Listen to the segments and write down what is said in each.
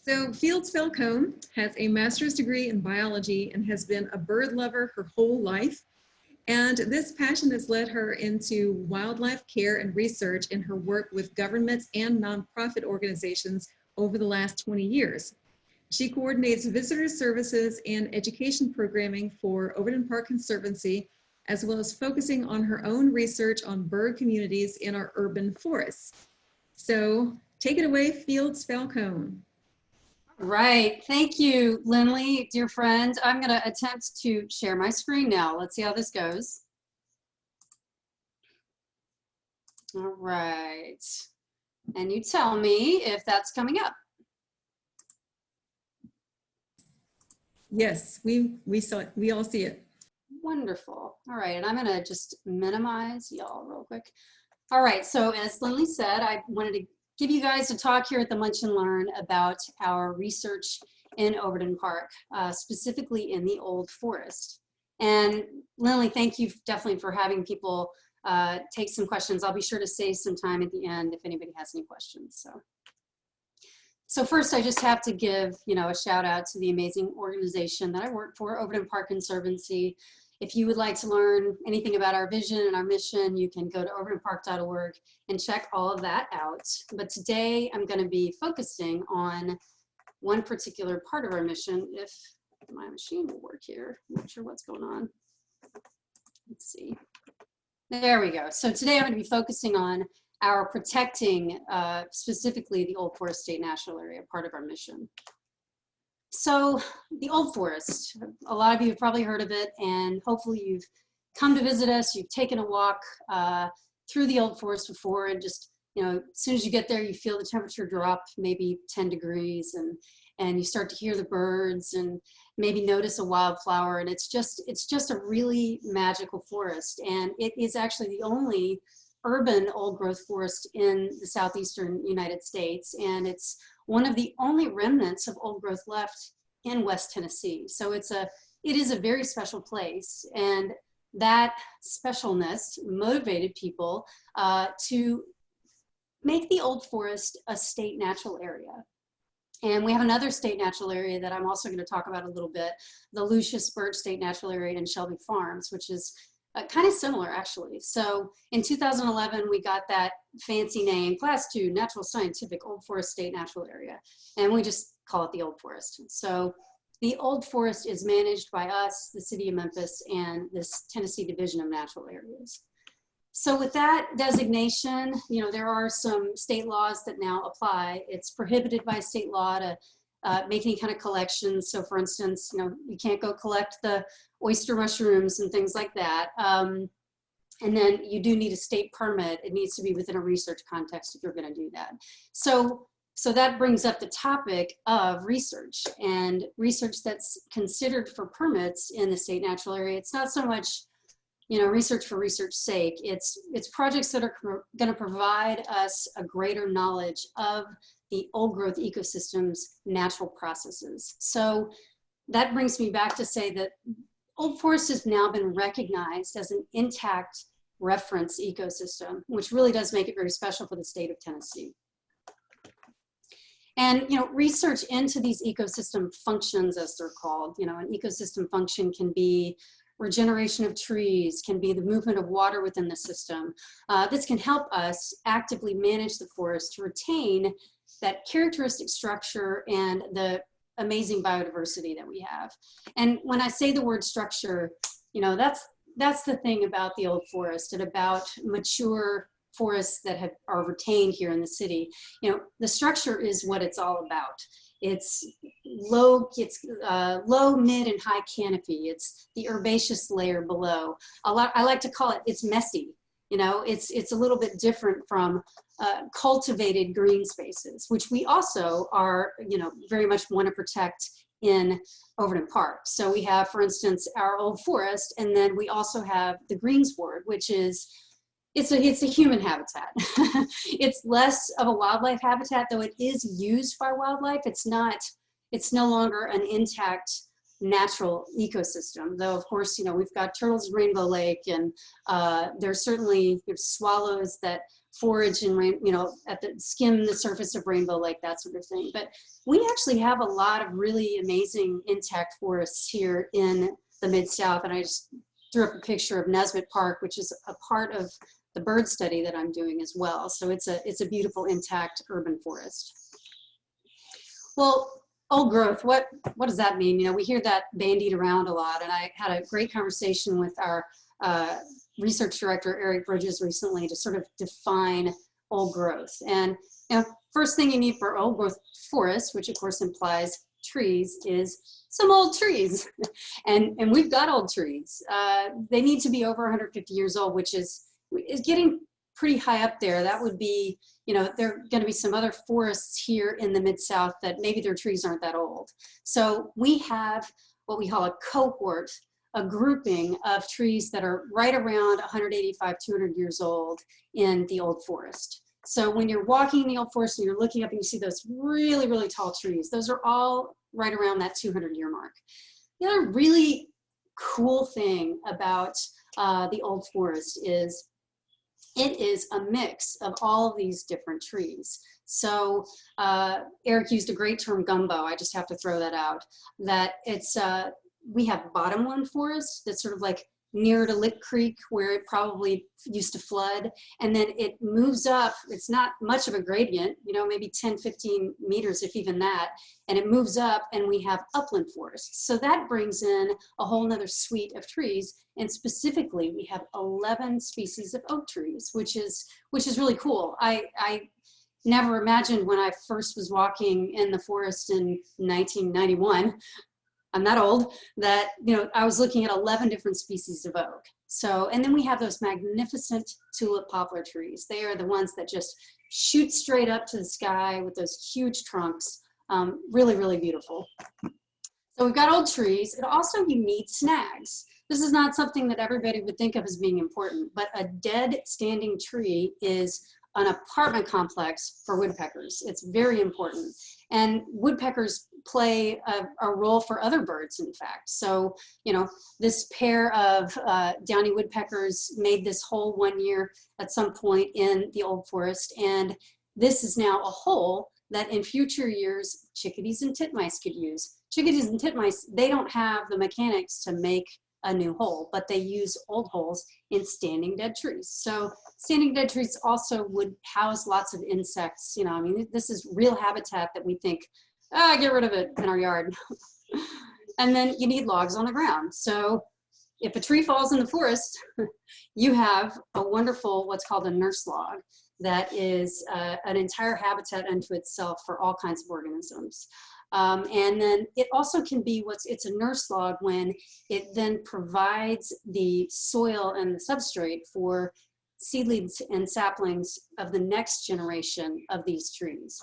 So Fields Falcone has a master's degree in biology and has been a bird lover her whole life. And this passion has led her into wildlife care and research in her work with governments and nonprofit organizations over the last 20 years. She coordinates visitor services and education programming for Overton Park Conservancy, as well as focusing on her own research on bird communities in our urban forests. So take it away, Fields Falcone. Right, thank you, Lindley, dear friend. I'm gonna attempt to share my screen now. Let's see how this goes. All right, and you tell me if that's coming up. Yes, we saw it. We all see it. Wonderful. All right, and I'm gonna just minimize y'all real quick. All right, so as Lindley said, I wanted to give you guys a talk here at the Munch and Learn about our research in Overton Park, specifically in the Old Forest. And Lindley, thank you definitely for having people take some questions. I'll be sure to save some time at the end if anybody has any questions. So first, I just have to give a shout out to the amazing organization that I work for, Overton Park Conservancy. If you would like to learn anything about our vision and our mission, you can go to overtonpark.org and check all of that out. But today I'm going to be focusing on one particular part of our mission. If my machine will work here, I'm not sure what's going on. Let's see. There we go. So today I'm going to be focusing on our protecting specifically the Old Forest State National Area, part of our mission. So the Old Forest, a lot of you have probably heard of it, and hopefully you've come to visit us, you've taken a walk through the Old Forest before, and just, as soon as you get there, you feel the temperature drop maybe 10 degrees, and you start to hear the birds and maybe notice a wildflower, and it's just a really magical forest. And it is actually the only urban old growth forest in the Southeastern United States, and it's one of the only remnants of old growth left in West Tennessee. So it is a very special place, and that specialness motivated people to make the Old Forest a state natural area. And we have another state natural area that I'm also going to talk about a little bit, the Lucius Birch State Natural Area in Shelby Farms, which is kind of similar, actually. So in 2011, we got that fancy name, Class 2 Natural Scientific Old Forest State Natural Area, and we just call it the Old Forest. So the Old Forest is managed by us, the City of Memphis, and this Tennessee Division of Natural Areas. So with that designation, there are some state laws that now apply. It's prohibited by state law to make any kind of collections. So for instance, you can't go collect the oyster mushrooms and things like that. And then you do need a state permit. It needs to be within a research context if you're going to do that. So that brings up the topic of research, and research that's considered for permits in the state natural area. It's not so much research for research's sake. It's projects that are going to provide us a greater knowledge of the old growth ecosystem's natural processes. So that brings me back to say that Old Forest has now been recognized as an intact reference ecosystem, which really does make it very special for the state of Tennessee. And research into these ecosystem functions, as they're called, an ecosystem function can be regeneration of trees, can be the movement of water within the system. This can help us actively manage the forest to retain that characteristic structure and the amazing biodiversity that we have. And when I say the word structure, that's the thing about the Old Forest and about mature forests that are retained here in the city. The structure is what it's all about. It's low, mid, and high canopy. It's the herbaceous layer below. I like to call it, it's messy. It's a little bit different from cultivated green spaces, which we also are, very much want to protect in Overton Park. So we have, for instance, our Old Forest, and then we also have the greensward, which is, it's a human habitat. It's less of a wildlife habitat, though it is used by wildlife. It's no longer an intact natural ecosystem, though of course, we've got turtles in Rainbow Lake, and there's swallows that forage and, you know, skim the surface of Rainbow Lake, that sort of thing. But we actually have a lot of really amazing intact forests here in the Mid-South. And I just threw up a picture of Nesbitt Park, which is a part of the bird study that I'm doing as well. So it's a beautiful intact urban forest. Well, old growth, what does that mean? You know, we hear that bandied around a lot, and I had a great conversation with our research director, Eric Bridges, recently to sort of define old growth. And, you know, first thing you need for old growth forest, which of course implies trees, is some old trees. and we've got old trees. They need to be over 150 years old, which is getting pretty high up there. That would be, you know, there are going to be some other forests here in the Mid-South that maybe their trees aren't that old. So we have what we call a cohort, a grouping of trees that are right around 185, 200 years old in the old forest. So when you're walking in the old forest and you're looking up and you see those really, really tall trees, those are all right around that 200-year mark. The other really cool thing about the old forest is it is a mix of all of these different trees. So Eric used a great term, gumbo. I just have to throw that out. That it's, we have bottomland forest that's sort of like near to Lick Creek where it probably used to flood. And then it moves up, it's not much of a gradient, you know, maybe 10, 15 meters, if even that. And it moves up and we have upland forests. So that brings in a whole nother suite of trees. And specifically, we have 11 species of oak trees, which is really cool. I never imagined when I first was walking in the forest in 1991, I'm that old, that, you know, I was looking at 11 different species of oak. So, and then we have those magnificent tulip poplar trees. They are the ones that just shoot straight up to the sky with those huge trunks. Really, really beautiful. So we've got old trees, and also you need snags. This is not something that everybody would think of as being important, but a dead standing tree is an apartment complex for woodpeckers. It's very important. And woodpeckers play a role for other birds, in fact. So, you know, this pair of downy woodpeckers made this hole one year at some point in the old forest. And this is now a hole that in future years, chickadees and titmice could use. Chickadees and titmice, they don't have the mechanics to make a new hole, but they use old holes in standing dead trees. So standing dead trees also would house lots of insects. You know, I mean, this is real habitat that we think, get rid of it in our yard. And then you need logs on the ground. So if a tree falls in the forest, you have a wonderful, what's called a nurse log, that is an entire habitat unto itself for all kinds of organisms. And then it also can be it's a nurse log when it then provides the soil and the substrate for seedlings and saplings of the next generation of these trees.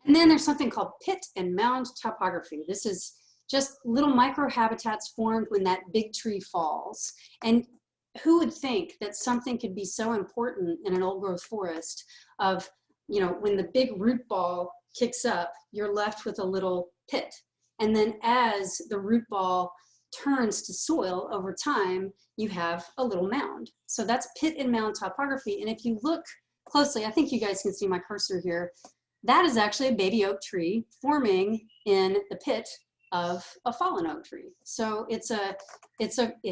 And then there's something called pit and mound topography. This is just little microhabitats formed when that big tree falls. And who would think that something could be so important in an old growth forest of, you know, when the big root ball kicks up, you're left with a little pit. And then as the root ball turns to soil over time, you have a little mound. So that's pit and mound topography. And if you look closely, I think you guys can see my cursor here, that is actually a baby oak tree forming in the pit of a fallen oak tree. So it's a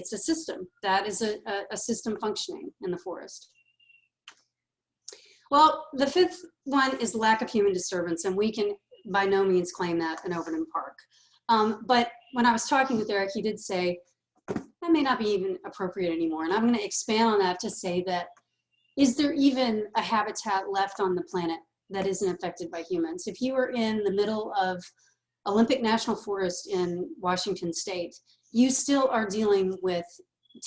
system. That is a system functioning in the forest. Well, the fifth one is lack of human disturbance, and we can by no means claim that in Overton Park. But when I was talking with Eric, he did say, that may not be even appropriate anymore. And I'm going to expand on that to say that, is there even a habitat left on the planet that isn't affected by humans? If you were in the middle of Olympic National Forest in Washington State, you still are dealing with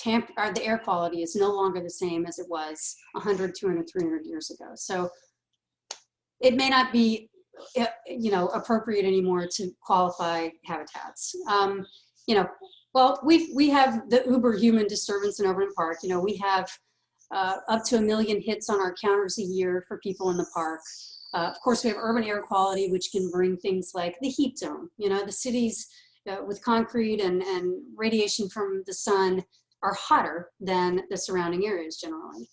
the air quality is no longer the same as it was 100, 200, 300 years ago. So it may not be, you know, appropriate anymore to qualify habitats. You know, well, we have the uber human disturbance in Overton Park. You know, we have up to 1 million hits on our counters a year for people in the park. Of course, we have urban air quality, which can bring things like the heat dome. You know, the cities with concrete and radiation from the sun are hotter than the surrounding areas generally.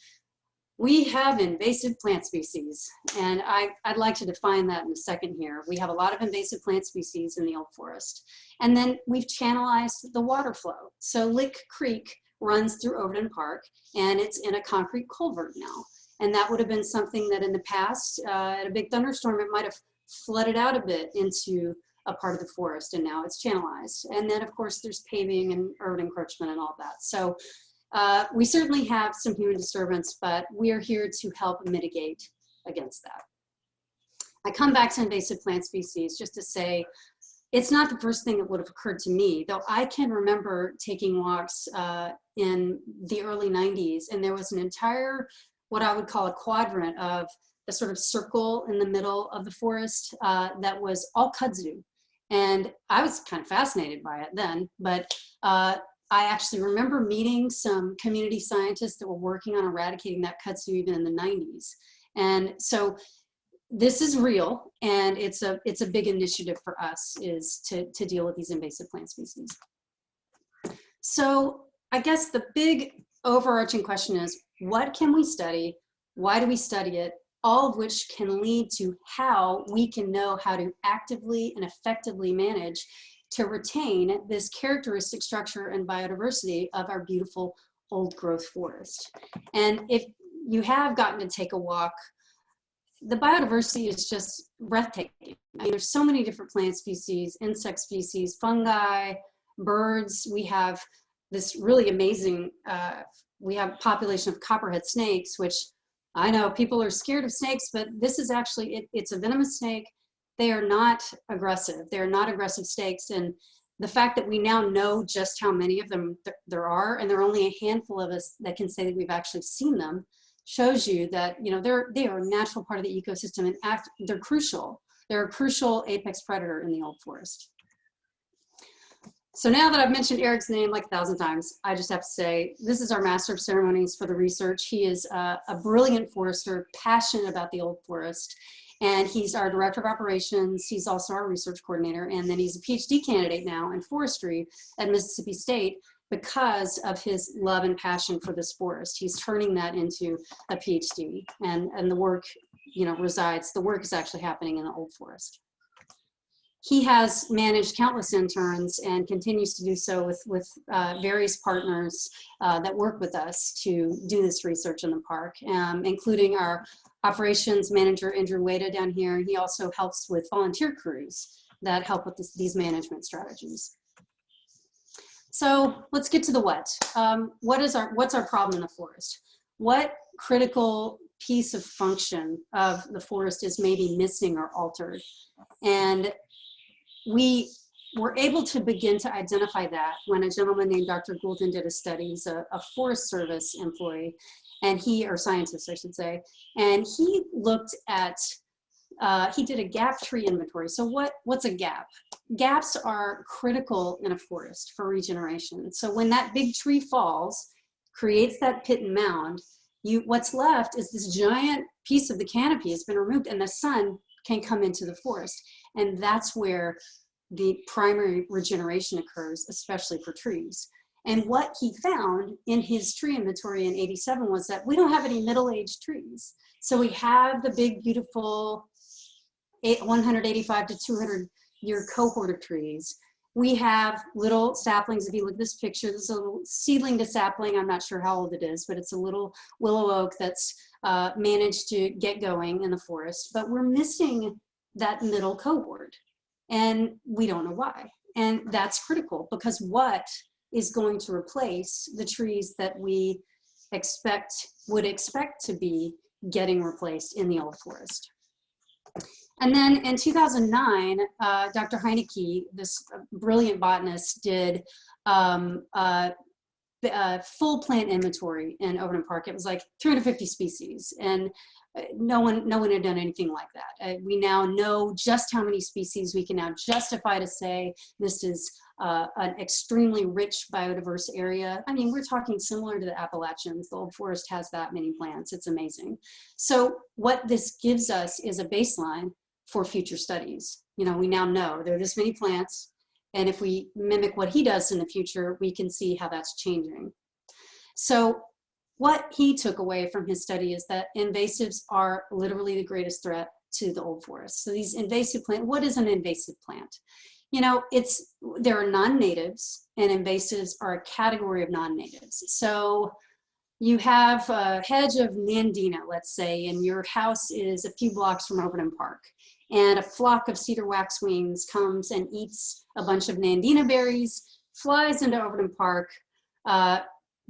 We have invasive plant species, and I'd like to define that in a second here. We have a lot of invasive plant species in the old forest. And then we've channelized the water flow. So Lick Creek runs through Overton Park, and it's in a concrete culvert now. And that would have been something that in the past, at a big thunderstorm, it might have flooded out a bit into a part of the forest, and now it's channelized. And then of course there's paving and urban encroachment and all that. So we certainly have some human disturbance, but we are here to help mitigate against that. I come back to invasive plant species just to say, it's not the first thing that would have occurred to me, though I can remember taking walks in the early 90s, and there was an entire, what I would call a quadrant of a sort of circle in the middle of the forest that was all kudzu. And I was kind of fascinated by it then, but I actually remember meeting some community scientists that were working on eradicating that kudzu even in the 90s. And so this is real, and it's a big initiative for us, is to deal with these invasive plant species. So I guess the big overarching question is, what can we study? Why do we study it? All of which can lead to how we can know how to actively and effectively manage to retain this characteristic structure and biodiversity of our beautiful old growth forest. And if you have gotten to take a walk, the biodiversity is just breathtaking. I mean, there's so many different plant species, insect species, fungi, birds. We have this really amazing, we have a population of copperhead snakes, which I know people are scared of snakes, but this is actually, it's a venomous snake. They are not aggressive. They're not aggressive snakes. And the fact that we now know just how many of them there are, and there are only a handful of us that can say that we've actually seen them, shows you that, you know, they are a natural part of the ecosystem, and they're crucial. They're a crucial apex predator in the old forest. So now that I've mentioned Eric's name like 1,000 times, I just have to say, this is our master of ceremonies for the research. He is a brilliant forester, passionate about the old forest, and he's our director of operations. He's also our research coordinator, and then he's a PhD candidate now in forestry at Mississippi State because of his love and passion for this forest. He's turning that into a PhD, and the work, you know, the work is actually happening in the old forest. He has managed countless interns and continues to do so with various partners that work with us to do this research in the park, including our operations manager, Andrew Wada, down here. He also helps with volunteer crews that help with these management strategies. So let's get to the what. What's our problem in the forest? What critical piece of function of the forest is maybe missing or altered? And we were able to begin to identify that when a gentleman named Dr. Goulden did a study. He's a Forest Service employee, and or scientist, I should say, and he looked at, he did a gap tree inventory. So what's a gap? Gaps are critical in a forest for regeneration. So when that big tree falls, creates that pit and mound, what's left is this giant piece of the canopy has been removed, and the sun can come into the forest. And that's where the primary regeneration occurs, especially for trees. And what he found in his tree inventory in '87 was that we don't have any middle-aged trees. So we have the big, beautiful 185 to 200-year cohort of trees. We have little saplings. If you look at this picture, this is a little seedling to sapling. I'm not sure how old it is, but it's a little willow oak that's managed to get going in the forest. But we're missing that middle cohort, and we don't know why. And that's critical, because what is going to replace the trees that we would expect to be getting replaced in the old forest? And then in 2009, Dr. Heineke, this brilliant botanist, did a full plant inventory in Overton Park. It was like 350 species, and no one had done anything like that. We now know just how many species. We can now justify to say this is an extremely rich biodiverse area. I mean, we're talking similar to the Appalachians. The old forest has that many plants. It's amazing. So what this gives us is a baseline for future studies. You know, we now know there are this many plants, and if we mimic what he does in the future, we can see how that's changing. So what he took away from his study is that invasives are literally the greatest threat to the old forest. So these invasive plants, what is an invasive plant? You know, there are non-natives, and invasives are a category of non-natives. So you have a hedge of Nandina, let's say, and your house is a few blocks from Overton Park, and a flock of cedar waxwings comes and eats a bunch of Nandina berries, flies into Overton Park.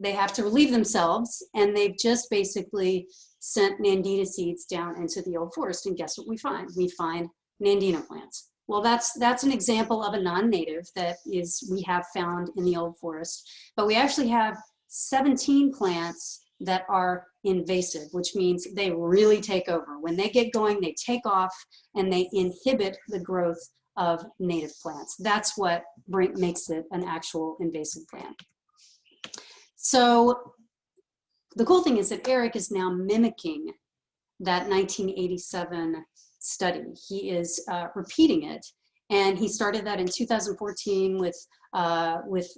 They have to relieve themselves, and they've just basically sent Nandina seeds down into the old forest, and guess what we find? We find Nandina plants. Well, that's an example of a non-native that we have found in the old forest, but we actually have 17 plants that are invasive, which means they really take over. When they get going, they take off and they inhibit the growth of native plants. That's what makes it an actual invasive plant. So the cool thing is that Eric is now mimicking that 1987 study. He is repeating it, and he started that in 2014 with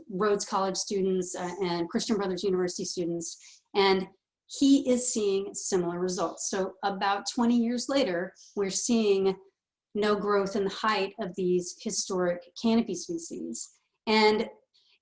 Rhodes College students and Christian Brothers University students, and he is seeing similar results. So about 20 years later, we're seeing no growth in the height of these historic canopy species. And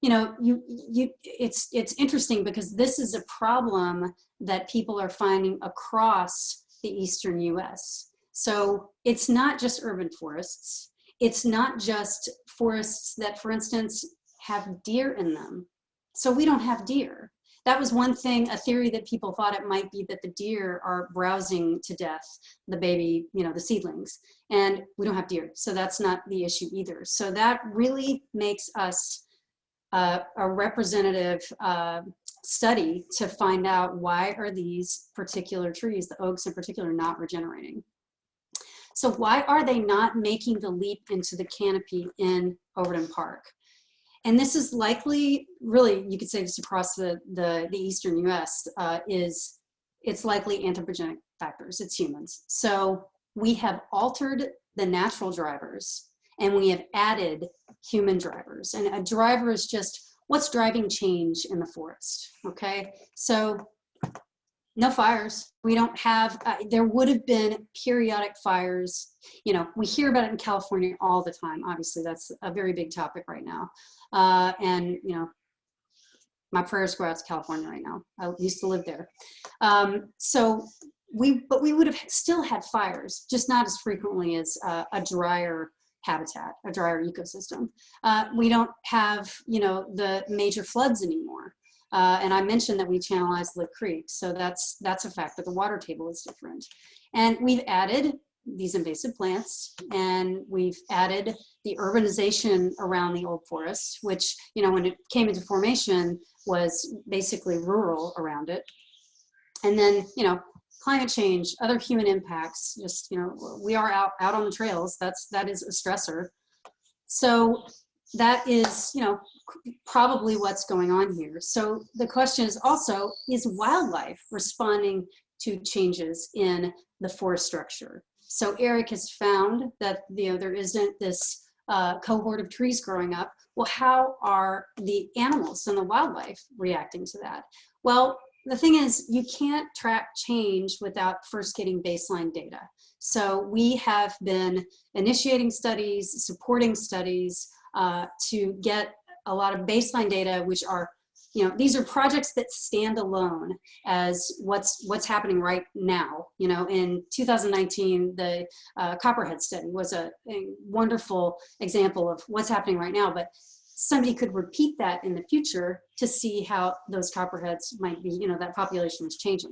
you know, it's interesting because this is a problem that people are finding across the eastern US. So it's not just urban forests. It's not just forests that, for instance, have deer in them. So we don't have deer. That was one thing, a theory that people thought it might be, that the deer are browsing to death the baby, you know, the seedlings, and we don't have deer. So that's not the issue either. So that really makes us a representative study to find out why are these particular trees, the oaks in particular, not regenerating. So why are they not making the leap into the canopy in Overton Park? And this is likely, really, you could say this across the eastern US, it's likely anthropogenic factors, it's humans. So we have altered the natural drivers and we have added human drivers. And a driver is just what's driving change in the forest, okay? So no fires. We don't have, there would have been periodic fires. You know, we hear about it in California all the time. Obviously, that's a very big topic right now. And, you know, my prayers go out to California right now. I used to live there. But we would have still had fires, just not as frequently as a drier habitat, a drier ecosystem. We don't have, you know, the major floods anymore. And I mentioned that we channelized Lick Creek, so that's a fact, but the water table is different. And we've added these invasive plants, and we've added the urbanization around the old forest, which, you know, when it came into formation was basically rural around it. And then, you know, climate change, other human impacts, just, you know, we are out on the trails. That is a stressor. So that is, you know, probably what's going on here. So the question is also, is wildlife responding to changes in the forest structure? So Eric has found that, you know, there isn't this cohort of trees growing up. Well, how are the animals and the wildlife reacting to that? Well, the thing is, you can't track change without first getting baseline data. So we have been initiating studies, supporting studies to get a lot of baseline data, which are, you know, these are projects that stand alone as what's happening right now. You know, in 2019, the Copperhead study was a wonderful example of what's happening right now, but somebody could repeat that in the future to see how those copperheads might be, you know, that population was changing.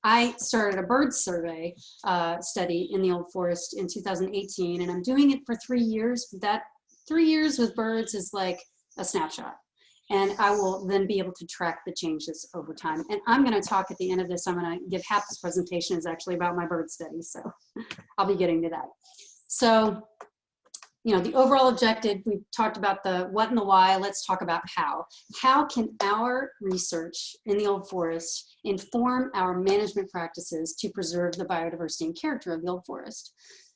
I started a bird survey study in the old forest in 2018, and I'm doing it for 3 years. That 3 years with birds is like a snapshot. And I will then be able to track the changes over time. And I'm going to talk at the end of this. I'm going to give half this presentation is actually about my bird study. So I'll be getting to that. So, you know, the overall objective, we've talked about the what and the why. Let's talk about how. How can our research in the old forest inform our management practices to preserve the biodiversity and character of the old forest?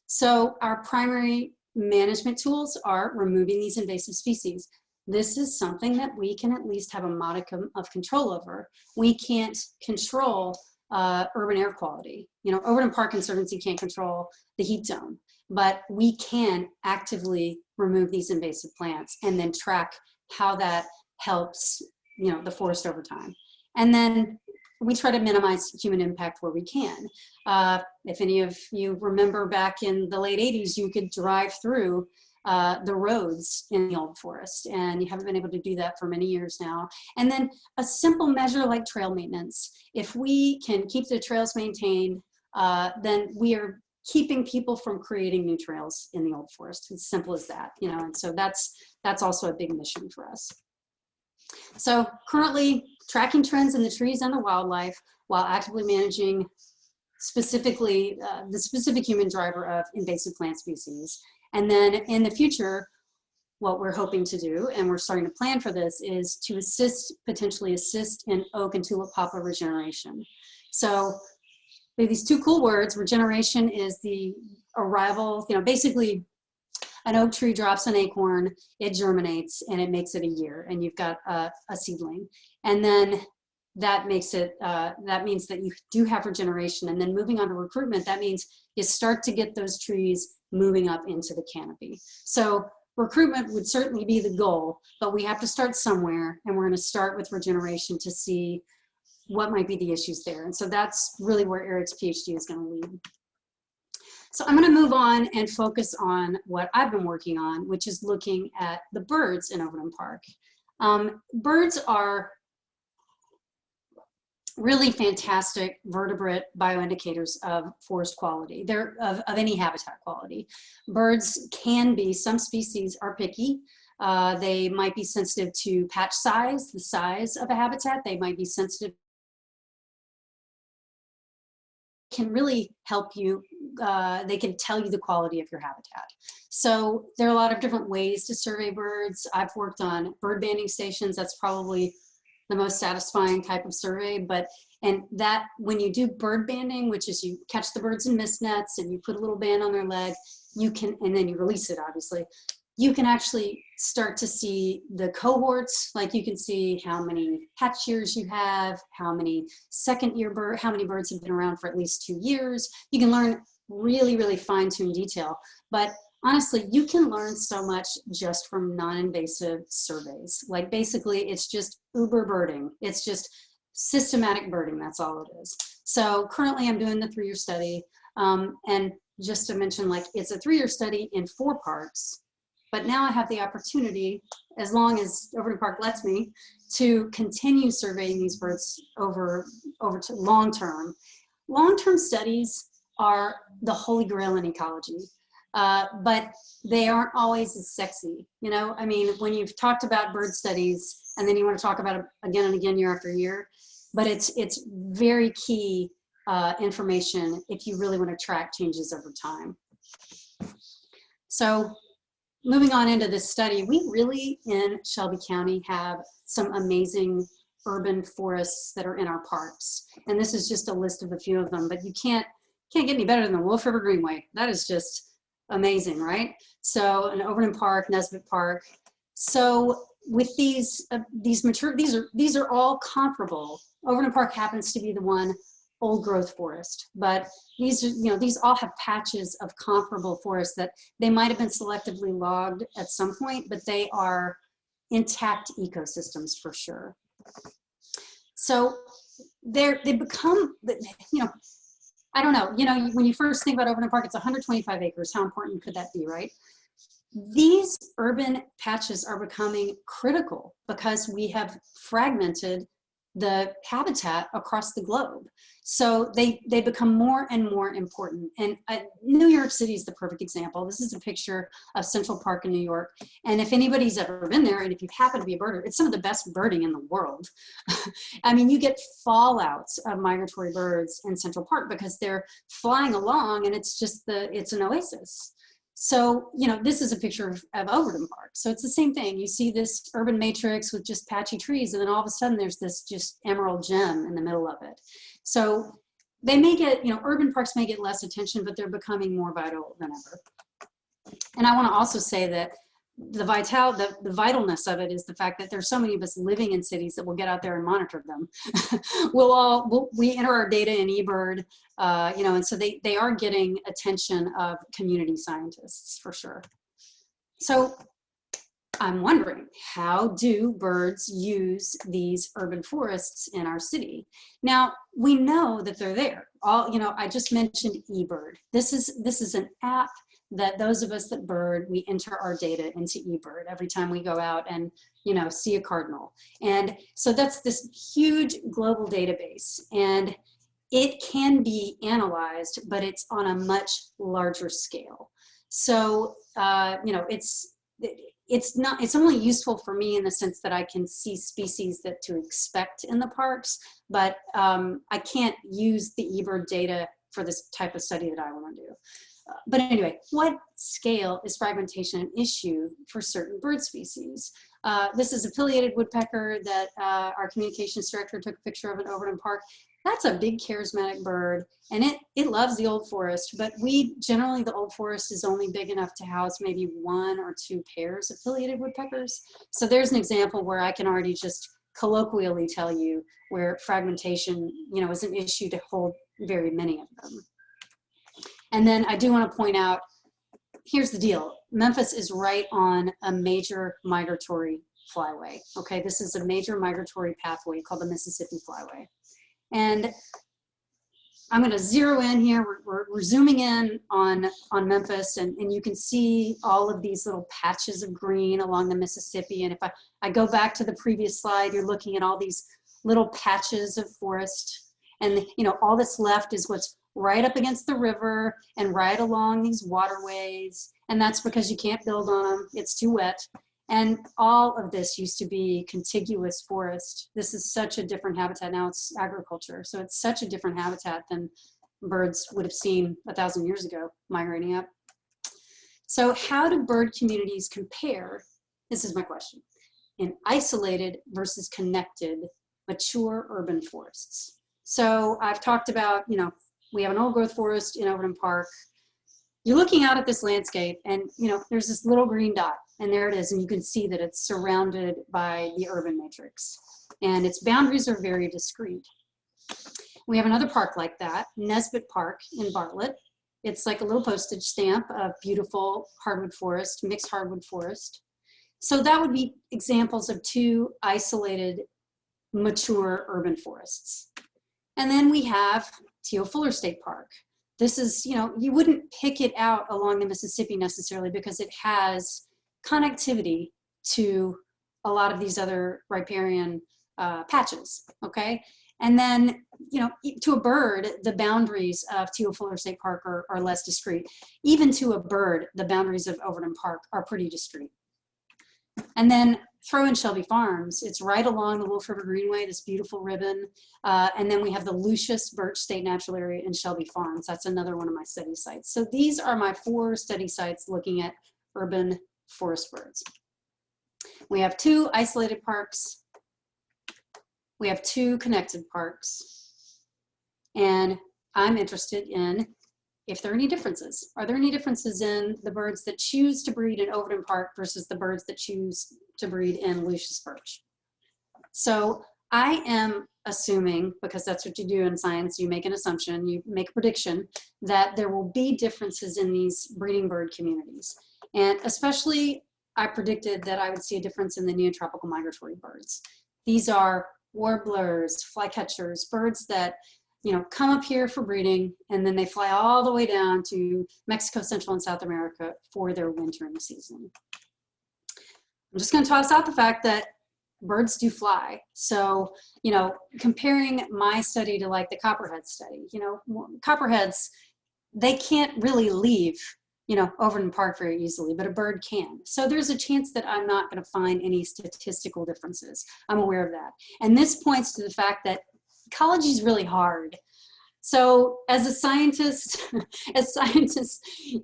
So our primary management tools are removing these invasive species. this is something that we can at least have a modicum of control over. We can't control urban air quality. You know, Overton Park Conservancy can't control the heat zone, but we can actively remove these invasive plants and then track how that helps, you know, the forest over time. And then we try to minimize human impact where we can. If any of you remember back in the late 80s, you could drive through the roads in the old forest, and you haven't been able to do that for many years now. And then a simple measure like trail maintenance. If we can keep the trails maintained, then we are keeping people from creating new trails in the old forest. It's simple as that, you know, and so that's also a big mission for us. So currently tracking trends in the trees and the wildlife while actively managing specifically the specific human driver of invasive plant species. And then in the future, what we're hoping to do, and we're starting to plan for this, is to potentially assist in oak and tulip poplar regeneration. So we have these two cool words. Regeneration is the arrival, you know, basically an oak tree drops an acorn, it germinates, and it makes it a year, and you've got a seedling. And then that makes it, that means that you do have regeneration. And then moving on to recruitment, that means you start to get those trees moving up into the canopy. So recruitment would certainly be the goal, but we have to start somewhere, and we're going to start with regeneration to see what might be the issues there. And so that's really where Eric's PhD is going to lead. So I'm going to move on and focus on what I've been working on, which is looking at the birds in Overton Park. Birds are really fantastic vertebrate bioindicators of forest quality. They're of any habitat quality. Birds can be, some species are picky. They might be sensitive to patch size, the size of a habitat. They might be sensitive. Can really help you, they can tell you the quality of your habitat. So there are a lot of different ways to survey birds. I've worked on bird banding stations. That's probably the most satisfying type of survey. And that, when you do bird banding, which is you catch the birds in mist nets and you put a little band on their leg, you can, and then you release it, obviously, you can actually start to see the cohorts. Like you can see how many hatch years you have, how many second year birds, how many birds have been around for at least 2 years. You can learn really, really fine-tuned detail. But honestly, you can learn so much just from non-invasive surveys. Like basically it's just uber birding. It's just systematic birding, that's all it is. So currently I'm doing the 3-year study. And just to mention, like, it's a 3-year study in 4 parks. But now I have the opportunity, as long as Overton Park lets me, to continue surveying these birds over to long-term. Long-term studies are the holy grail in ecology, but they aren't always as sexy. You know, I mean, when you've talked about bird studies and then you want to talk about it again and again year after year, but it's very key information if you really want to track changes over time. So, moving on into this study, we really in Shelby County have some amazing urban forests that are in our parks. And this is just a list of a few of them, but you can't get any better than the Wolf River Greenway. That is just amazing, right? So in Overton Park, Nesbitt Park. So with these are all comparable. Overton Park happens to be the one old growth forest, but these are, you know, these all have patches of comparable forests that they might have been selectively logged at some point, but they are intact ecosystems for sure. So they become, you know, I don't know, you know, when you first think about Overton Park, it's 125 acres. How important could that be, right? These urban patches are becoming critical because we have fragmented the habitat across the globe. So they become more and more important. And New York City is the perfect example. This is a picture of Central Park in New York. And if anybody's ever been there, and if you happen to be a birder, it's some of the best birding in the world. I mean, you get fallouts of migratory birds in Central Park because they're flying along and it's just it's an oasis. So, you know, this is a picture of Overton Park. So it's the same thing. You see this urban matrix with just patchy trees, and then all of a sudden there's this just emerald gem in the middle of it. So they may get, you know, urban parks may get less attention, but they're becoming more vital than ever. And I want to also say that the vitalness of it is the fact that there's so many of us living in cities that will get out there and monitor them. We enter our data in eBird, you know, and so they are getting attention of community scientists for sure. So I'm wondering, how do birds use these urban forests in our city? Now, we know that they're there. You know, I just mentioned eBird. This is an app that those of us that bird, we enter our data into eBird every time we go out and, you know, see a cardinal. And so that's this huge global database, and it can be analyzed, but it's on a much larger scale. So, you know, it's only useful for me in the sense that I can see species that to expect in the parks, but I can't use the eBird data for this type of study that I want to do. But anyway, what scale is fragmentation an issue for certain bird species? This is a pileated woodpecker that our communications director took a picture of in Overton Park. That's a big charismatic bird, and it loves the old forest, but generally the old forest is only big enough to house maybe 1 or 2 pairs of pileated woodpeckers. So there's an example where I can already just colloquially tell you where fragmentation, you know, is an issue to hold very many of them. And then I do want to point out, here's the deal. Memphis is right on a major migratory flyway. Okay, this is a major migratory pathway called the Mississippi Flyway. And I'm going to zero in here. We're zooming in on Memphis, and you can see all of these little patches of green along the Mississippi. And if I go back to the previous slide, you're looking at all these little patches of forest. And, you know, all that's left is what's right up against the river and right along these waterways. And that's because you can't build on them. It's too wet. And all of this used to be contiguous forest. This is such a different habitat. Now it's agriculture. So it's such a different habitat than birds would have seen 1,000 years ago migrating up. So how do bird communities compare? This is my question. In isolated versus connected, mature urban forests. So I've talked about, you know, we have an old growth forest in Overton Park. You're looking out at this landscape and, you know, there's this little green dot, and there it is. And you can see that it's surrounded by the urban matrix, and its boundaries are very discrete. We have another park like that, Nesbitt Park in Bartlett. It's like a little postage stamp of beautiful hardwood forest, mixed hardwood forest. So that would be examples of 2 isolated, mature urban forests. And then we have T.O. Fuller State Park. This is, you know, you wouldn't pick it out along the Mississippi necessarily because it has connectivity to a lot of these other riparian patches, okay? And then, you know, to a bird, the boundaries of T.O. Fuller State Park are less discrete. Even to a bird, the boundaries of Overton Park are pretty discrete. And then throw in Shelby Farms. It's right along the Wolf River Greenway, this beautiful ribbon. And then we have the Lucius Birch State Natural Area in Shelby Farms. That's another one of my study sites. So these are my 4 study sites looking at urban forest birds. We have 2 isolated parks. We have 2 connected parks. And I'm interested in if there are any differences. Are there any differences in the birds that choose to breed in Overton Park versus the birds that choose to breed in Lucius Birch? So I am assuming, because that's what you do in science, you make an assumption, you make a prediction, that there will be differences in these breeding bird communities. And especially, I predicted that I would see a difference in the neotropical migratory birds. These are warblers, flycatchers, birds that, you know, come up here for breeding, and then they fly all the way down to Mexico, Central and South America for their wintering season. I'm just going to toss out the fact that birds do fly. So, you know, comparing my study to like the copperhead study, you know, copperheads, they can't really leave, you know, Overton Park very easily, but a bird can. So there's a chance that I'm not going to find any statistical differences. I'm aware of that. And this points to the fact that ecology is really hard. So as a scientist,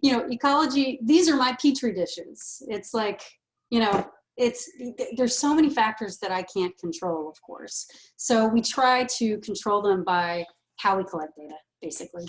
you know, ecology, these are my petri dishes. It's like, you know, there's so many factors that I can't control, of course. So we try to control them by how we collect data, basically.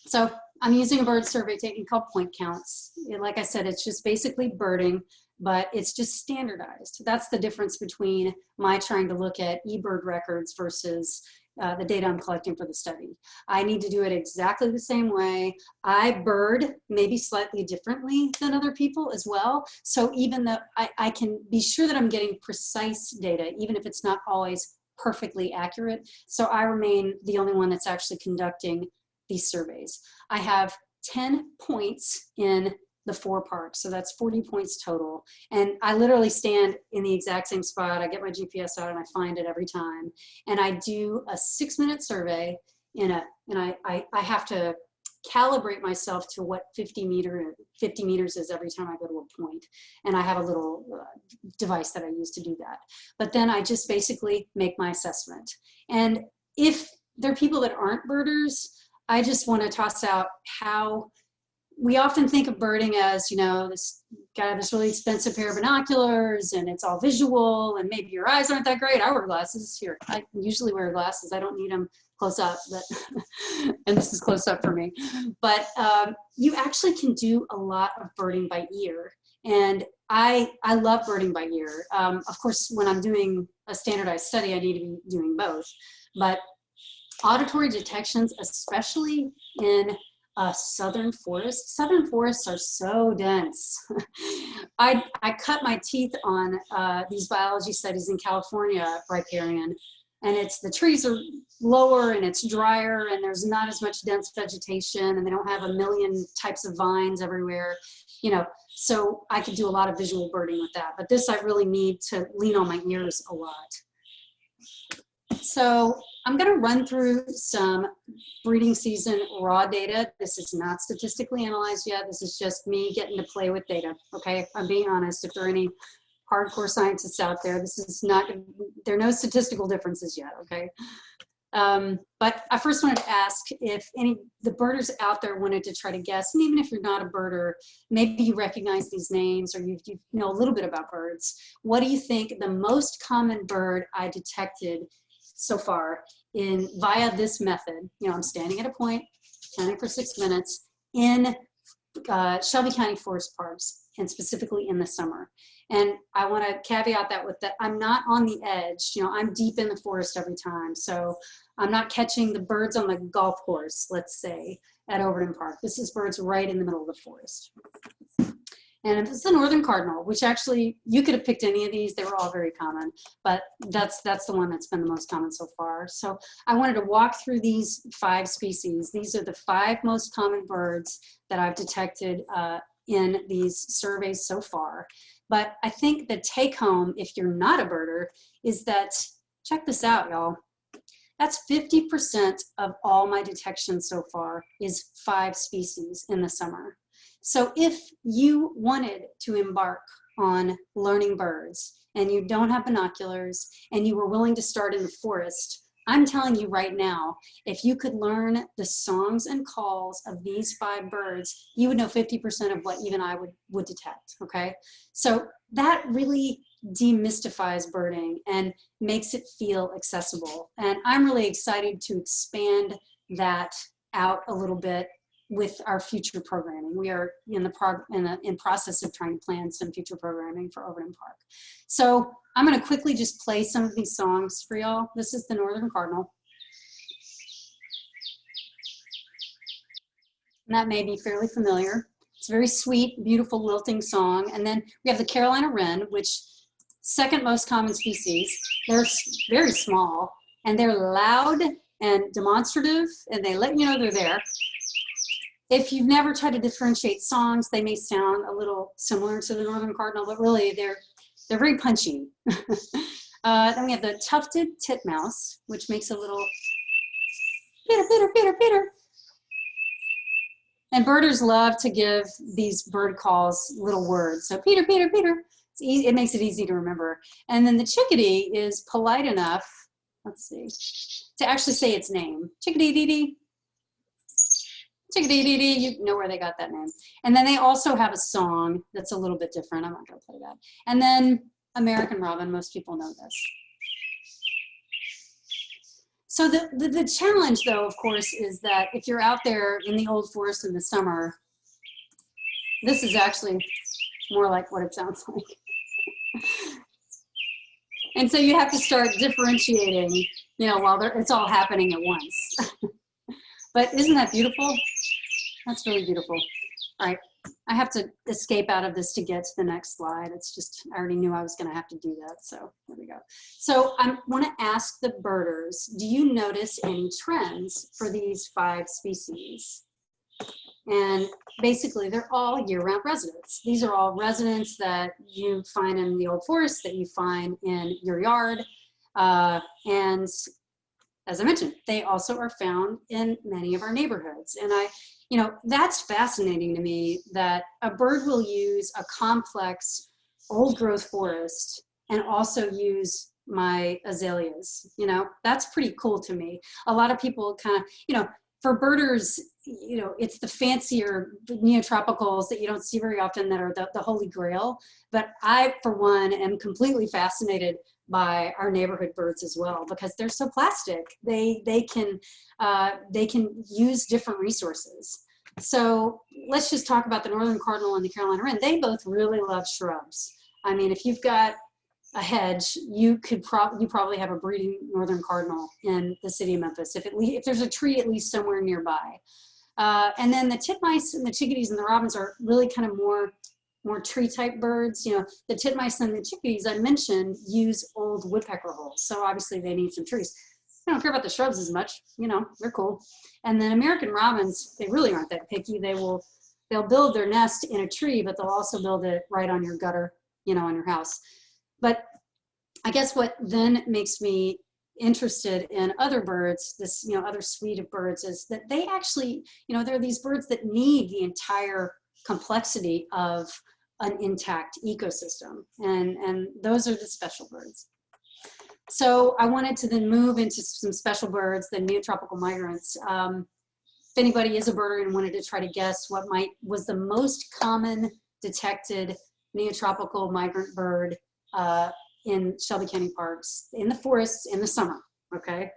So I'm using a bird survey technique called point counts. Like I said, it's just basically birding, but it's just standardized. That's the difference between my trying to look at eBird records versus the data I'm collecting for the study. I need to do it exactly the same way. I bird maybe slightly differently than other people as well. So even though I can be sure that I'm getting precise data, even if it's not always perfectly accurate. So I remain the only one that's actually conducting these surveys. I have 10 points in the 4 parks, so that's 40 points total. And I literally stand in the exact same spot. I get my GPS out and I find it every time. And I do a 6-minute survey and I have to calibrate myself to what 50 meters is every time I go to a point. And I have a little device that I use to do that. But then I just basically make my assessment. And if there are people that aren't birders, I just want to toss out how we often think of birding as, you know, this got to have this really expensive pair of binoculars and it's all visual and maybe your eyes aren't that great. I wear glasses here. I usually wear glasses. I don't need them close up, but and this is close up for me. But you actually can do a lot of birding by ear. And I love birding by ear. Of course, when I'm doing a standardized study, I need to be doing both. But auditory detections, especially in southern forests. Southern forests are so dense. I cut my teeth on these biology studies in California, riparian, and the trees are lower and it's drier and there's not as much dense vegetation and they don't have a million types of vines everywhere, you know, so I could do a lot of visual birding with that. But this, I really need to lean on my ears a lot. So I'm going to run through some breeding season raw data. This is not statistically analyzed yet. This is just me getting to play with data. Okay, I'm being honest. If there are any hardcore scientists out there, this is not, there are no statistical differences yet. Okay. But I first wanted to ask if the birders out there wanted to try to guess, and even if you're not a birder, maybe you recognize these names or you know a little bit about birds. What do you think the most common bird I detected so far via this method? You know, I'm standing at a point, counting for 6 minutes in Shelby County Forest Parks, and specifically in the summer. And I want to caveat that with that I'm not on the edge. You know, I'm deep in the forest every time. So I'm not catching the birds on the golf course, let's say, at Overton Park. This is birds right in the middle of the forest. And it's the Northern Cardinal, which actually, you could have picked any of these. They were all very common, but that's the one that's been the most common so far. So I wanted to walk through these 5 species. These are the 5 most common birds that I've detected in these surveys so far. But I think the take home, if you're not a birder, is that, check this out, y'all. That's 50% of all my detections so far is 5 species in the summer. So if you wanted to embark on learning birds and you don't have binoculars and you were willing to start in the forest, I'm telling you right now, if you could learn the songs and calls of these 5 birds, you would know 50% of what even I would detect, okay? So that really demystifies birding and makes it feel accessible. And I'm really excited to expand that out a little bit with our future programming. We are in process of trying to plan some future programming for Overton Park. So I'm going to quickly just play some of these songs for y'all. This is the Northern Cardinal. And that may be fairly familiar. It's a very sweet, beautiful, lilting song. And then we have the Carolina Wren, which second most common species. They're very small and they're loud and demonstrative and they let you know they're there. If you've never tried to differentiate songs, they may sound a little similar to the Northern Cardinal, but really they're very punchy. Then we have the tufted titmouse, which makes a little pitter, pitter, pitter, pitter. And birders love to give these bird calls little words. So Peter, Peter, Peter, it makes it easy to remember. And then the chickadee is polite enough, let's see, to actually say its name. Chickadee-dee-dee. Chickadee-dee-dee, you know where they got that name. And then they also have a song that's a little bit different. I'm not gonna play that. And then American Robin, most people know this. So the challenge, though, of course, is that if you're out there in the old forest in the summer, this is actually more like what it sounds like. And so you have to start differentiating, you know, while it's all happening at once. But isn't that beautiful? That's really beautiful. All right, I have to escape out of this to get to the next slide. It's just, I already knew I was gonna have to do that, so there we go. So I wanna ask the birders, do you notice any trends for these 5 species? And basically, they're all year-round residents. These are all residents that you find in the old forest, that you find in your yard. And as I mentioned, they also are found in many of our neighborhoods. And you know, that's fascinating to me, that a bird will use a complex old growth forest and also use my azaleas. You know, that's pretty cool to me. A lot of people kind of, you know, for birders, you know, it's the fancier neotropicals that you don't see very often that are the holy grail. But I, for one, am completely fascinated by our neighborhood birds as well, because they're so plastic. They can use different resources. So let's just talk about the Northern Cardinal and the Carolina Wren. They both really love shrubs. I mean, if you've got a hedge, you probably have a breeding Northern Cardinal in the city of Memphis, if there's a tree at least somewhere nearby. And then the titmice and the chickadees and the robins are really kind of more tree type birds. You know, the titmice and the chickadees I mentioned use old woodpecker holes, so obviously they need some trees. They don't care about the shrubs as much, you know, they're cool. And then American robins, they really aren't that picky. They'll build their nest in a tree, but they'll also build it right on your gutter, you know, on your house. But I guess what then makes me interested in other birds, this, you know, other suite of birds, is that they actually, you know, there are these birds that need the entire complexity of an intact ecosystem, and those are the special birds. So I wanted to then move into some special birds, the neotropical migrants. If anybody is a birder and wanted to try to guess what was the most common detected neotropical migrant bird in Shelby County parks, in the forests in the summer, okay?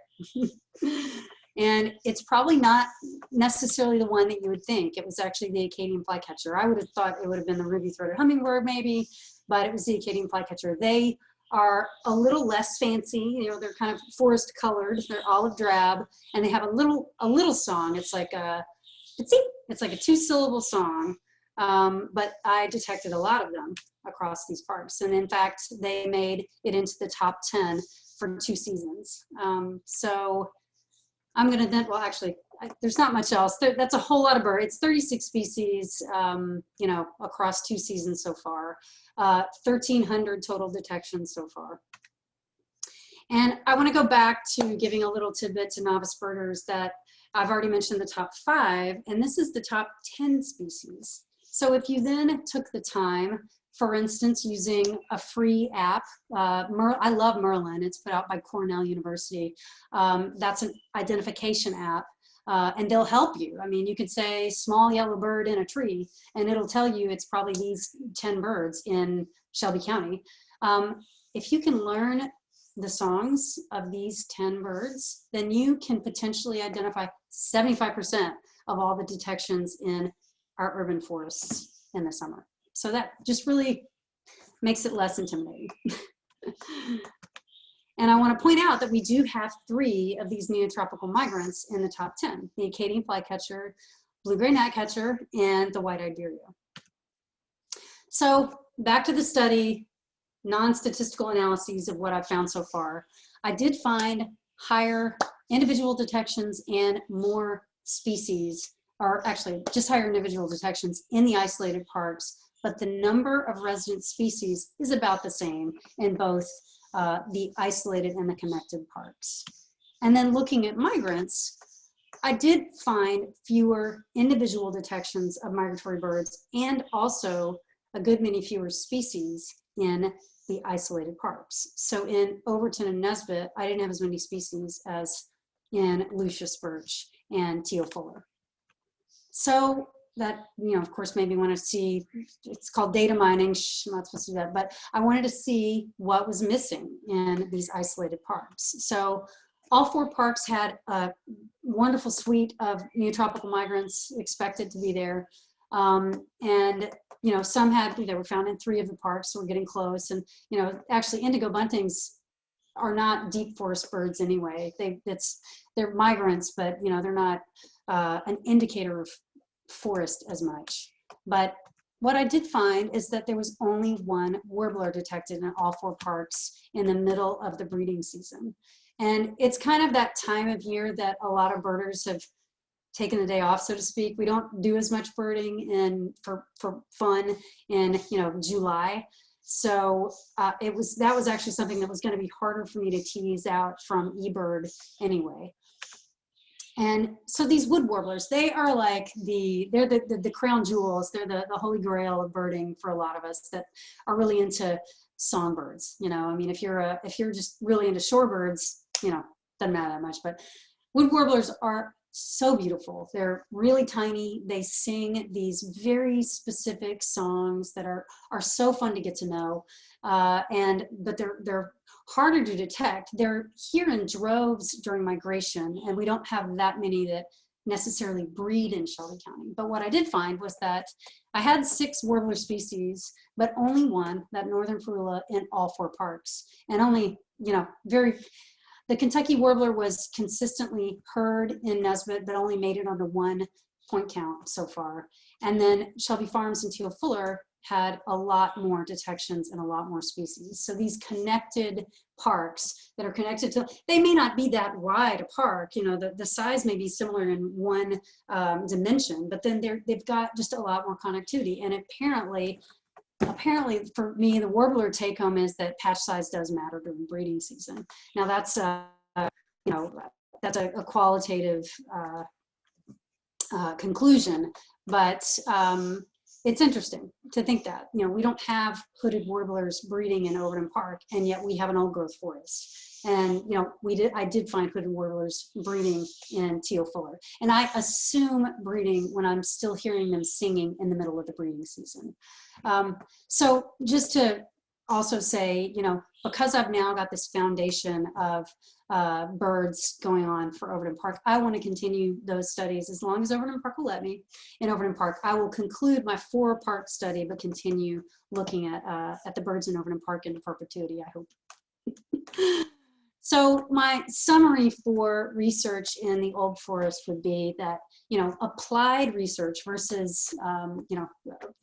And it's probably not necessarily the one that you would think. It was actually the Acadian flycatcher. I would have thought it would have been the ruby-throated hummingbird maybe, but it was the Acadian flycatcher. They are a little less fancy, you know, they're kind of forest colored, they're olive drab, and they have a little song. It's like a 2-syllable song, but I detected a lot of them across these parks. And in fact, they made it into the top 10 for 2 seasons. So I'm gonna then, well, actually, there's not much else. That's a whole lot of birds. It's 36 species, you know, across 2 seasons so far. 1,300 total detections so far. And I want to go back to giving a little tidbit to novice birders that I've already mentioned the top 5, and this is the top 10 species. So if you then took the time, for instance, using a free app, I love Merlin, it's put out by Cornell University. That's an identification app. And they'll help you. I mean, you could say small yellow bird in a tree, and it'll tell you it's probably these 10 birds in Shelby County. If you can learn the songs of these 10 birds, then you can potentially identify 75% of all the detections in our urban forests in the summer. So that just really makes it less intimidating. And I want to point out that we do have 3 of these neotropical migrants in the top 10, the Acadian flycatcher, blue-gray gnatcatcher, and the white-eyed vireo. So back to the study, non-statistical analyses of what I've found so far. I did find higher individual detections and more species, or actually just higher individual detections in the isolated parks, but the number of resident species is about the same in both the isolated and the connected parks. And then looking at migrants, I did find fewer individual detections of migratory birds and also a good many fewer species in the isolated parks. So in Overton and Nesbitt, I didn't have as many species as in Lucius birch and teal fuller. So that, you know, of course, made me want to see, it's called data mining, I'm not supposed to do that, but I wanted to see what was missing in these isolated parks. So all 4 parks had a wonderful suite of neotropical migrants expected to be there. And, you know, some had, they were found in 3 of the parks, so we're getting close. And, you know, actually indigo buntings are not deep forest birds anyway. They're migrants, but, you know, they're not an indicator of forest as much. But what I did find is that there was only 1 warbler detected in all 4 parks in the middle of the breeding season. And it's kind of that time of year that a lot of birders have taken the day off, so to speak. We don't do as much birding for fun in, you know, July. So that was actually something that was going to be harder for me to tease out from eBird anyway. And so these wood warblers, they are like they're the crown jewels. They're the holy grail of birding for a lot of us that are really into songbirds. You know, I mean, if you're just really into shorebirds, you know, doesn't matter that much. But wood warblers are so beautiful. They're really tiny. They sing these very specific songs that are so fun to get to know. But they're harder to detect. They're here in droves during migration, and we don't have that many that necessarily breed in Shelby County. But what I did find was that I had 6 warbler species, but only 1, that northern ferula, in all 4 parks. And only, you know, the Kentucky warbler was consistently heard in Nesbitt, but only made it onto 1 point count so far. And then Shelby Farms and Teal Fuller had a lot more detections and a lot more species. So these connected parks that are connected to, they may not be that wide a park, you know, the size may be similar in one dimension, but then they've got just a lot more connectivity. And apparently for me, the warbler take home is that patch size does matter during breeding season. Now that's, you know, that's a qualitative conclusion, but it's interesting to think that, you know, we don't have hooded warblers breeding in Overton Park, and yet we have an old growth forest. And, you know, I did find hooded warblers breeding in Teal Fuller. And I assume breeding when I'm still hearing them singing in the middle of the breeding season. So just to also say, you know, because I've now got this foundation of birds going on for Overton Park, I want to continue those studies as long as Overton Park will let me. In Overton Park, I will conclude my 4-part study, but continue looking at the birds in Overton Park into perpetuity, I hope. So my summary for research in the old forest would be that, you know, applied research versus, you know,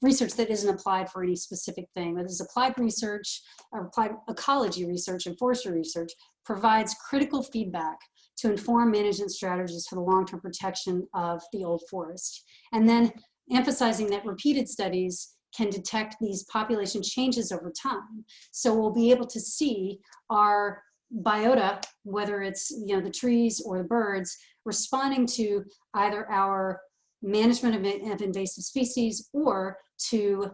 research that isn't applied for any specific thing, but is applied research, or applied ecology research and forestry research provides critical feedback to inform management strategies for the long-term protection of the old forest. And then emphasizing that repeated studies can detect these population changes over time. So we'll be able to see our biota, whether it's, you know, the trees or the birds, responding to either our management of invasive species or to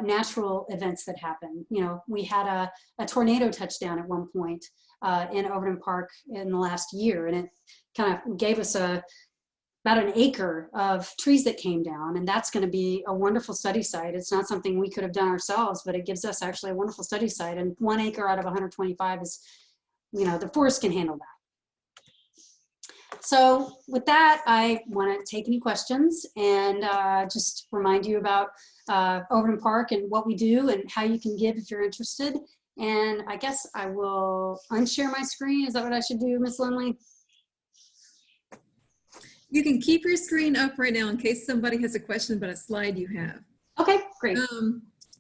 natural events that happen. You know, we had a tornado touchdown at one point in Overton Park in the last year, and it kind of gave us about an acre of trees that came down, and that's going to be a wonderful study site. It's not something we could have done ourselves, but it gives us actually a wonderful study site, and 1 acre out of 125 is, you know, the forest can handle that. So with that, I want to take any questions and just remind you about Overton Park and what we do and how you can give if you're interested. And I guess I will unshare my screen. Is that what I should do, Ms. Lindley? You can keep your screen up right now in case somebody has a question about a slide you have. Okay, great.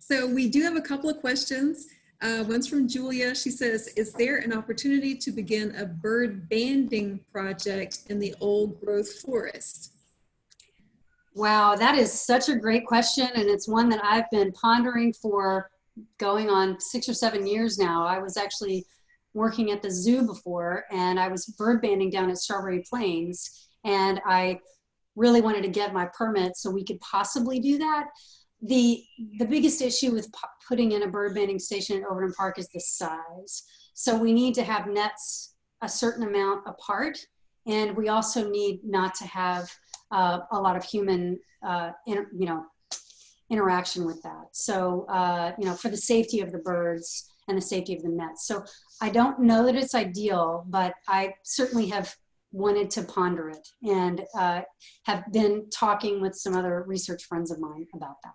So we do have a couple of questions. One's from Julia. She says, is there an opportunity to begin a bird banding project in the old growth forest? Wow, that is such a great question. And it's one that I've been pondering for going on 6 or 7 years now. I was actually working at the zoo before, and I was bird banding down at Strawberry Plains. And I really wanted to get my permit so we could possibly do that. The biggest issue with putting in a bird banding station at Overton Park is the size. So we need to have nets a certain amount apart, and we also need not to have a lot of human, interaction with that. So, you know, for the safety of the birds, and the safety of the nets. So I don't know that it's ideal, but I certainly have wanted to ponder it and have been talking with some other research friends of mine about that.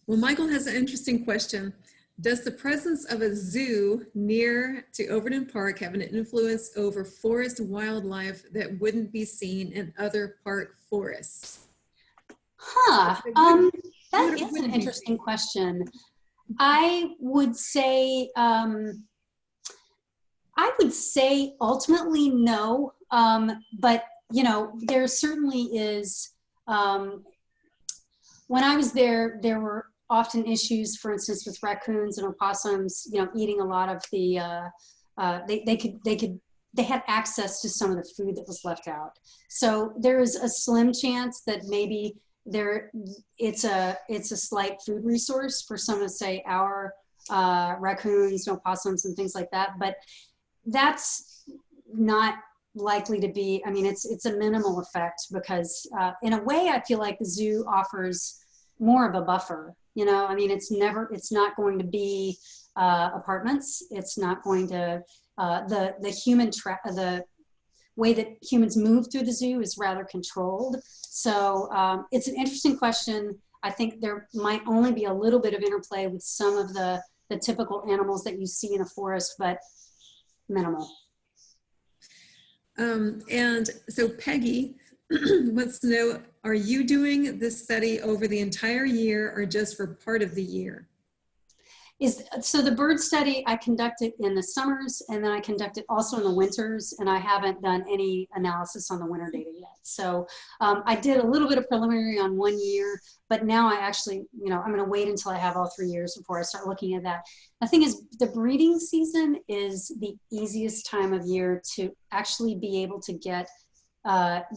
Well, Michael has an interesting question. Does the presence of a zoo near to Overton Park have an influence over forest wildlife that wouldn't be seen in other park forests? Huh, that is an interesting question. I would say ultimately no, but you know, there certainly is, when I was there, there were often issues, for instance, with raccoons and opossums, you know, eating a lot of the, they had access to some of the food that was left out. So there is a slim chance that maybe it's a slight food resource for some of, say, our raccoons, opossums and things like that, but that's not likely to be, I mean, it's a minimal effect because in a way I feel like the zoo offers more of a buffer, you know. I mean, it's not going to be apartments. It's not going to, the way that humans move through the zoo is rather controlled. So it's an interesting question. I think there might only be a little bit of interplay with some of the typical animals that you see in a forest, but minimal. And so Peggy wants to know, are you doing this study over the entire year or just for part of the year? So the bird study I conducted in the summers, and then I conducted also in the winters, and I haven't done any analysis on the winter data yet. So I did a little bit of preliminary on 1 year, but now I actually, you know, I'm going to wait until I have all 3 years before I start looking at that. The thing is, the breeding season is the easiest time of year to actually be able to get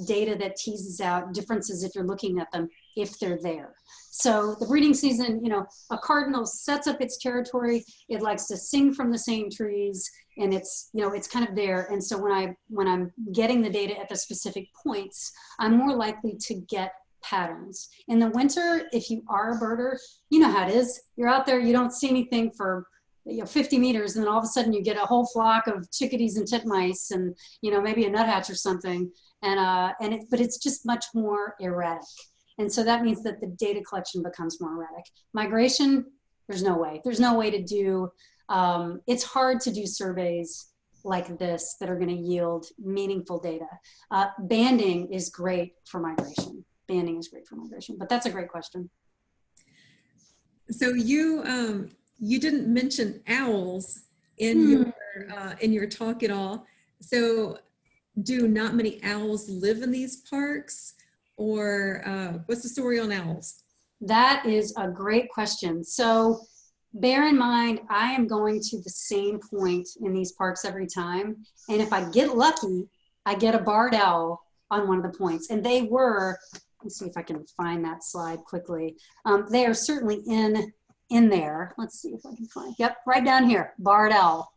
data that teases out differences if you're looking at them, if they're there. So the breeding season, you know, a cardinal sets up its territory. It likes to sing from the same trees, and it's, you know, it's kind of there. And so when I'm getting the data at the specific points, I'm more likely to get patterns. In the winter, if you are a birder, you know how it is. You're out there, you don't see anything for 50 meters, and then all of a sudden you get a whole flock of chickadees and titmice, and maybe a nuthatch or something, but it's just much more erratic. And so that means that the data collection becomes more erratic. Migration, there's no way. There's no way to do, it's hard to do surveys like this that are going to yield meaningful data. Banding is great for migration. Banding is great for migration, but that's a great question. So you didn't mention owls in your talk at all. So do not many owls live in these parks? Or what's the story on owls? That is a great question. So bear in mind, I am going to the same point in these parks every time. And if I get lucky, I get a barred owl on one of the points. And they were, let's see if I can find that slide quickly. They are certainly in there. Let's see if I can find, yep, right down here, barred owl.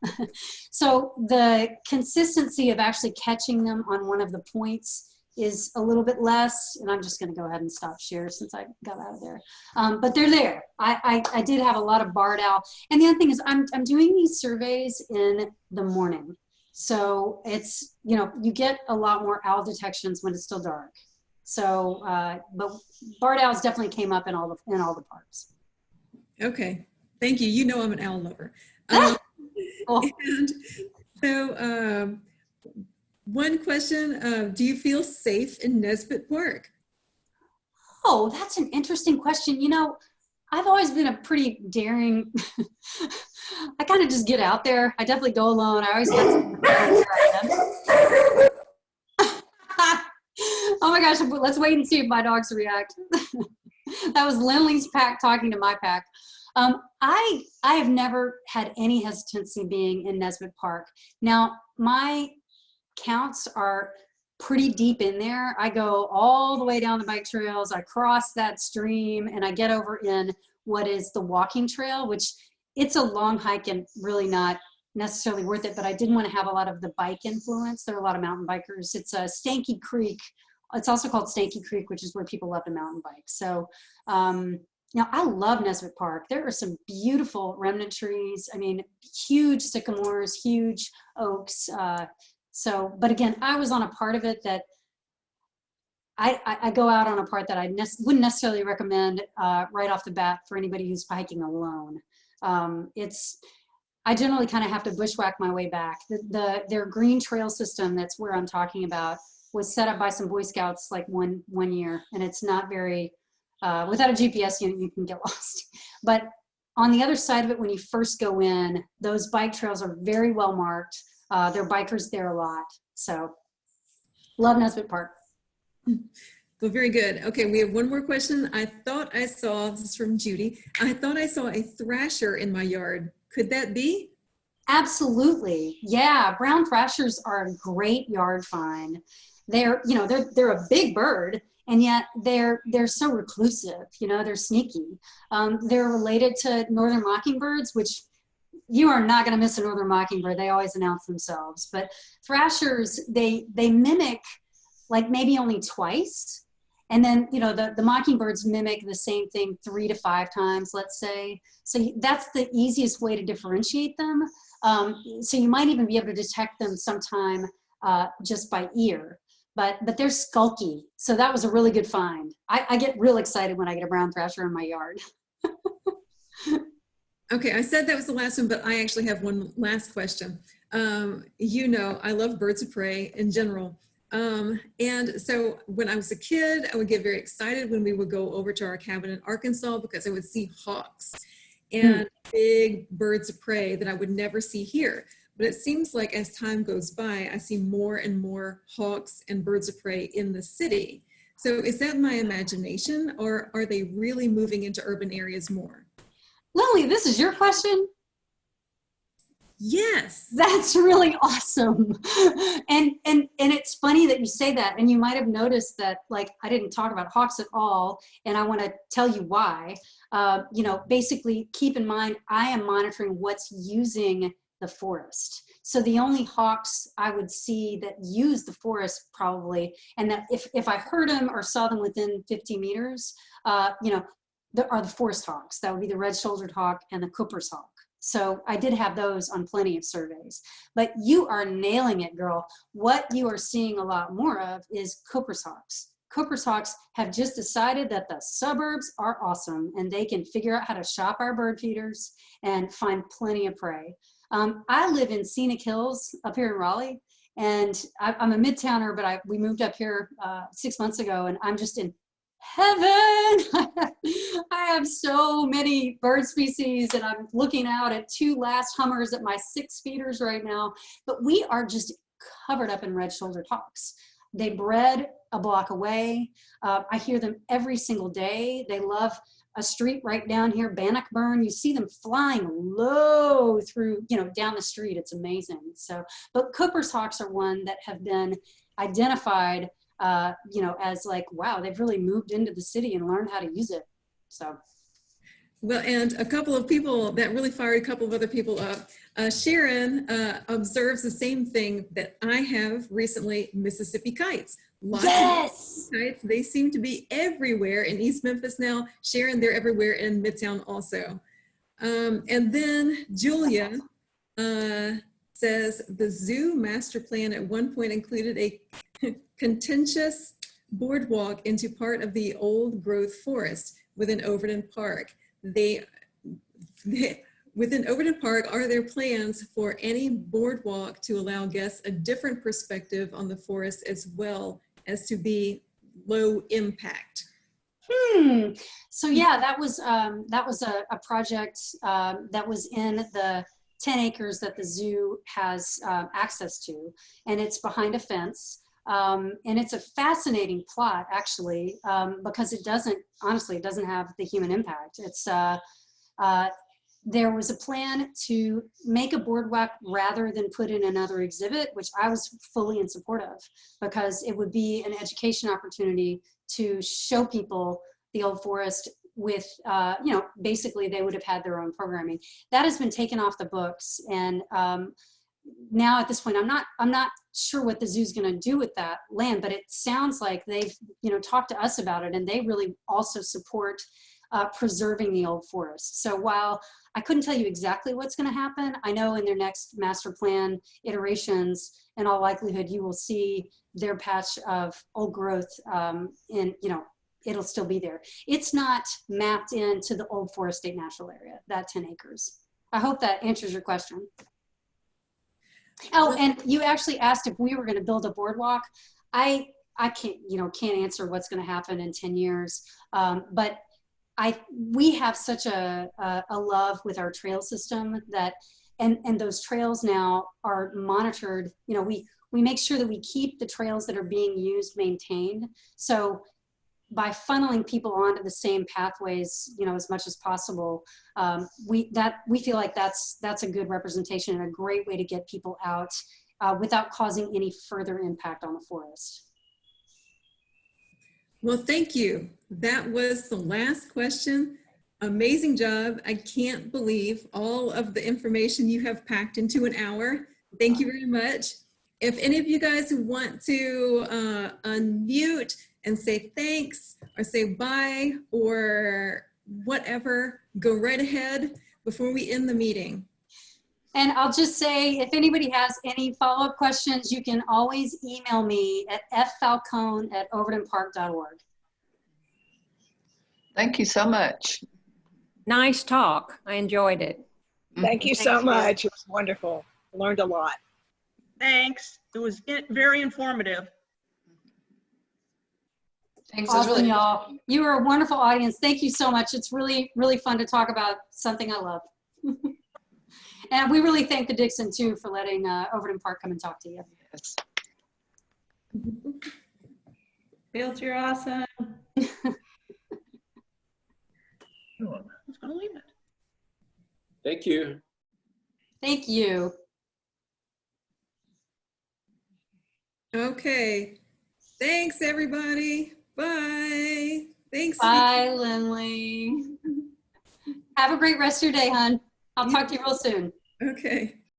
So the consistency of actually catching them on one of the points is a little bit less, and I'm just going to go ahead and stop share since I got out of there. But they're there. I did have a lot of barred owl. And the other thing is I'm doing these surveys in the morning. So it's, you get a lot more owl detections when it's still dark. So, but barred owls definitely came up in all the parks. Okay, thank you. You know I'm an owl lover. Cool. And so, one question, do you feel safe in Nesbitt Park? Oh, that's an interesting question. I've always been a pretty daring, I kind of just get out there. I definitely go alone. I always let some Oh my gosh, let's wait and see if my dogs react. That was Lindley's pack talking to my pack. I have never had any hesitancy being in Nesbitt Park. Now, my counts are pretty deep in there. I go all the way down the bike trails, I cross that stream, and I get over in what is the walking trail, which it's a long hike and really not necessarily worth it, but I didn't want to have a lot of the bike influence. There are a lot of mountain bikers. It's a Stanky Creek. It's also called Stanky Creek, which is where people love to mountain bike. So Now, I love Nesbitt Park. There are some beautiful remnant trees. I mean, huge sycamores, huge oaks. But again, I was on a part of it that I go out on a part that I wouldn't necessarily recommend right off the bat for anybody who's hiking alone. I generally kind of have to bushwhack my way back. Their green trail system, that's where I'm talking about, was set up by some Boy Scouts like one year, and it's not very, without a GPS unit, you can get lost. But on the other side of it, when you first go in, those bike trails are very well marked. There are bikers there a lot. So love Nesbitt Park. Well, very good. Okay, we have one more question. I thought I saw, this is from Judy, I thought I saw a thrasher in my yard. Could that be? Absolutely. Yeah, brown thrashers are a great yard find. They're a big bird, and yet they're so reclusive, they're sneaky. They're related to northern mockingbirds, which you are not going to miss a northern mockingbird. They always announce themselves. But thrashers, they mimic like maybe only twice. And then, the mockingbirds mimic the same thing 3 to 5 times, let's say. So that's the easiest way to differentiate them. So you might even be able to detect them sometime just by ear. But they're skulky. So that was a really good find. I get real excited when I get a brown thrasher in my yard. Okay, I said that was the last one, but I actually have one last question. I love birds of prey in general. And so when I was a kid, I would get very excited when we would go over to our cabin in Arkansas because I would see hawks and big birds of prey that I would never see here. But it seems like as time goes by, I see more and more hawks and birds of prey in the city. So is that my imagination, or are they really moving into urban areas more? Lily, this is your question? Yes. That's really awesome. And it's funny that you say that, and you might have noticed that, like, I didn't talk about hawks at all, and I want to tell you why. Basically keep in mind, I am monitoring what's using the forest. So the only hawks I would see that use the forest probably, and that if I heard them or saw them within 50 meters, there are the forest hawks. That would be the red-shouldered hawk and the Cooper's hawk. So I did have those on plenty of surveys. But you are nailing it, girl. What you are seeing a lot more of is Cooper's hawks. Cooper's hawks have just decided that the suburbs are awesome and they can figure out how to shop our bird feeders and find plenty of prey. I live in Scenic Hills up here in Raleigh, and I'm a Midtowner, but we moved up here 6 months ago, and I'm just in heaven. I have so many bird species, and I'm looking out at 2 last hummers at my 6 feeders right now, but we are just covered up in red-shouldered hawks. They bred a block away. I hear them every single day. They love a street right down here, Bannockburn. You see them flying low through, down the street. It's amazing. So, but Cooper's hawks are one that have been identified, as like, wow, they've really moved into the city and learned how to use it. So. Well, and a couple of people that really fired a couple of other people up. Sharon observes the same thing that I have recently, Mississippi kites. Lots yes! of kites. They seem to be everywhere in East Memphis now. Sharon, they're everywhere in Midtown also. And then Julia says the zoo master plan at one point included a contentious boardwalk into part of the old growth forest within Overton Park. Within Overton Park, are there plans for any boardwalk to allow guests a different perspective on the forest as well as to be low impact? So yeah, that was a project that was in the 10 acres that the zoo has access to, and it's behind a fence. And it's a fascinating plot, actually, because it doesn't have the human impact. It's there was a plan to make a boardwalk rather than put in another exhibit, which I was fully in support of, because it would be an education opportunity to show people the old forest with, basically they would have had their own programming. That has been taken off the books, and now at this point, I'm not sure what the zoo's going to do with that land, but it sounds like they've, talked to us about it, and they really also support preserving the old forest. So while I couldn't tell you exactly what's going to happen, I know in their next master plan iterations, in all likelihood, you will see their patch of old growth it'll still be there. It's not mapped into the old Forest State Natural Area, that 10 acres. I hope that answers your question. Oh, and you actually asked if we were going to build a boardwalk. I can't answer what's going to happen in 10 years, but we have such a love with our trail system that, and those trails now are monitored. We make sure that we keep the trails that are being used maintained. So by funneling people onto the same pathways, as much as possible, we feel like that's a good representation and a great way to get people out without causing any further impact on the forest. Well, thank you. That was the last question. Amazing job. I can't believe all of the information you have packed into an hour. Thank you very much. If any of you guys want to unmute and say thanks or say bye or whatever, go right ahead before we end the meeting. And I'll just say, if anybody has any follow-up questions, you can always email me at ffalcone@overtonpark.org. Thank you so much. Nice talk. I enjoyed it. Thank you so much. It was wonderful. Learned a lot. Thanks. It was very informative. Thanks. Awesome, y'all. You are a wonderful audience. Thank you so much. It's really, really fun to talk about something I love. And we really thank the Dixon too for letting Overton Park come and talk to you. Yes. Fields, you're awesome. Who's gonna leave it? Thank you. Thank you. Okay. Thanks, everybody. Bye. Thanks. Bye, Lindley. Have a great rest of your day, hon. I'll talk to you real soon. Okay.